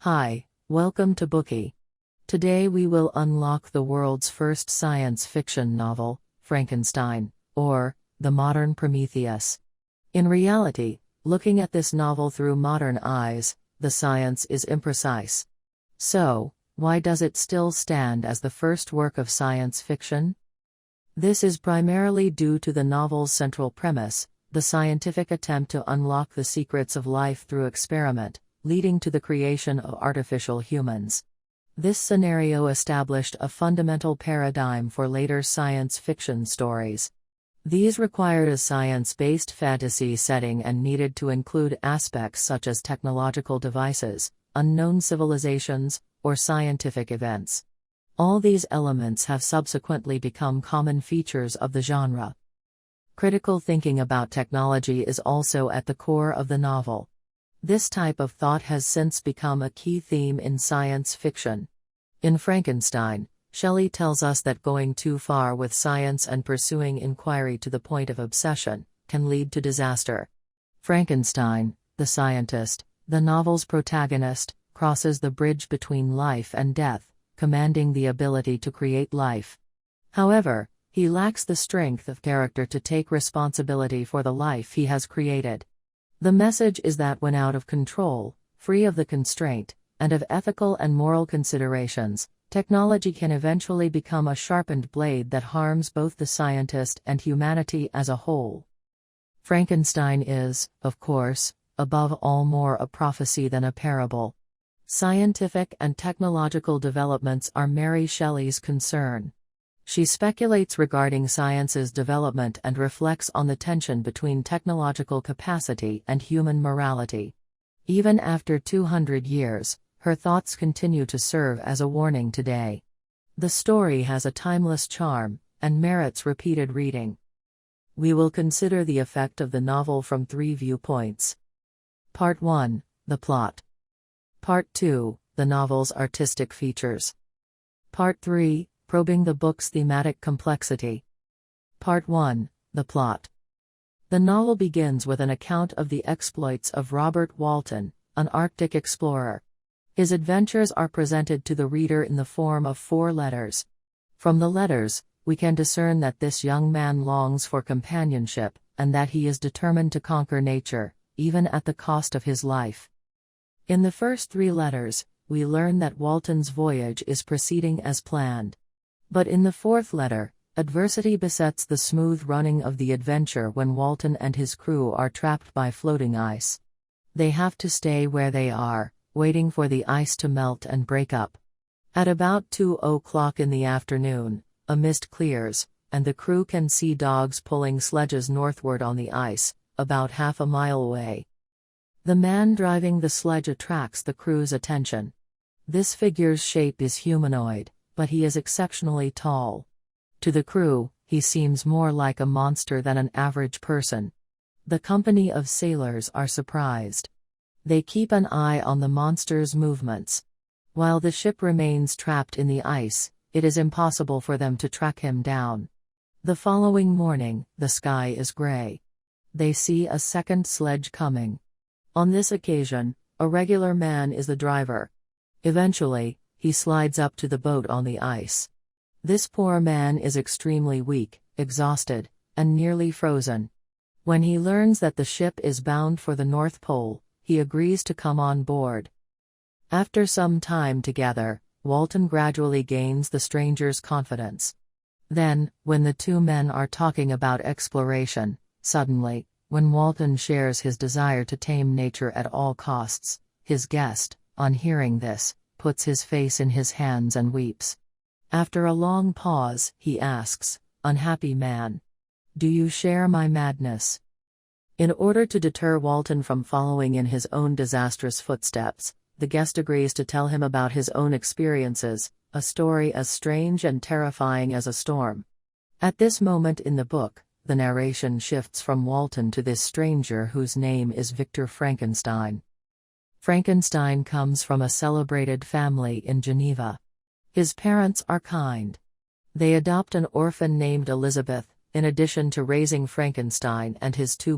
Hi, welcome to Bookie. Today we will unlock the world's first science fiction novel, Frankenstein, or the modern Prometheus. In reality, looking at this novel through modern eyes, the science is imprecise. So, why does it still stand as the first work of science fiction? This is primarily due to the novel's central premise, the scientific attempt to unlock the secrets of life through experiment, leading to the creation of artificial humans. This scenario established a fundamental paradigm for later science fiction stories. These required a science-based fantasy setting and needed to include aspects such as technological devices, unknown civilizations, or scientific events. All these elements have subsequently become common features of the genre. Critical thinking about technology is also at the core of the novel. This type of thought has since become a key theme in science fiction. In Frankenstein, Shelley tells us that going too far with science and pursuing inquiry to the point of obsession can lead to disaster. Frankenstein, the Scientist, the novel's protagonist, crosses the bridge between life and death, commanding the ability to create life. However, he lacks the strength of character to take responsibility for the life he has created. The message is that when out of control, free of the constraint, and of ethical and moral considerations, technology can eventually become a sharpened blade that harms both the scientist and humanity as a whole. Frankenstein is, of course, above all more a prophecy than a parable. Scientific and technological developments are Mary Shelley's concern. She speculates regarding science's development and reflects on the tension between technological capacity and human morality. Even after 200 years, her thoughts continue to serve as a warning today. The story has a timeless charm, and merits repeated reading. We will consider the effect of the novel from 3 viewpoints. Part 1, the plot. Part 2, the novel's artistic features. Part 3, probing the book's thematic complexity. Part 1, the plot. The novel begins with an account of the exploits of Robert Walton, an Arctic explorer. His adventures are presented to the reader in the form of 4 letters. From the letters, we can discern that this young man longs for companionship, and that he is determined to conquer nature, even at the cost of his life. In the first 3 letters, we learn that Walton's voyage is proceeding as planned. But in the 4th letter, adversity besets the smooth running of the adventure when Walton and his crew are trapped by floating ice. They have to stay where they are, waiting for the ice to melt and break up. At about 2:00 in the afternoon, a mist clears, and the crew can see dogs pulling sledges northward on the ice, about half a mile away. The man driving the sledge attracts the crew's attention. This figure's shape is humanoid, but he is exceptionally tall. To the crew, he seems more like a monster than an average person. The company of sailors are surprised. They keep an eye on the monster's movements. While the ship remains trapped in the ice, it is impossible for them to track him down. The following morning, the sky is gray. They see a second sledge coming. On this occasion, a regular man is the driver. Eventually, he slides up to the boat on the ice. This poor man is extremely weak, exhausted, and nearly frozen. When he learns that the ship is bound for the North Pole, he agrees to come on board. After some time together, Walton gradually gains the stranger's confidence. Then, when the 2 men are talking about exploration, suddenly, when Walton shares his desire to tame nature at all costs, his guest, on hearing this, puts his face in his hands and weeps. After a long pause, he asks, "Unhappy man, do you share my madness?" In order to deter Walton from following in his own disastrous footsteps, the guest agrees to tell him about his own experiences, a story as strange and terrifying as a storm. At this moment in the book, the narration shifts from Walton to this stranger whose name is Victor Frankenstein. Frankenstein comes from a celebrated family in Geneva. His parents are kind. They adopt an orphan named Elizabeth, in addition to raising Frankenstein and his 2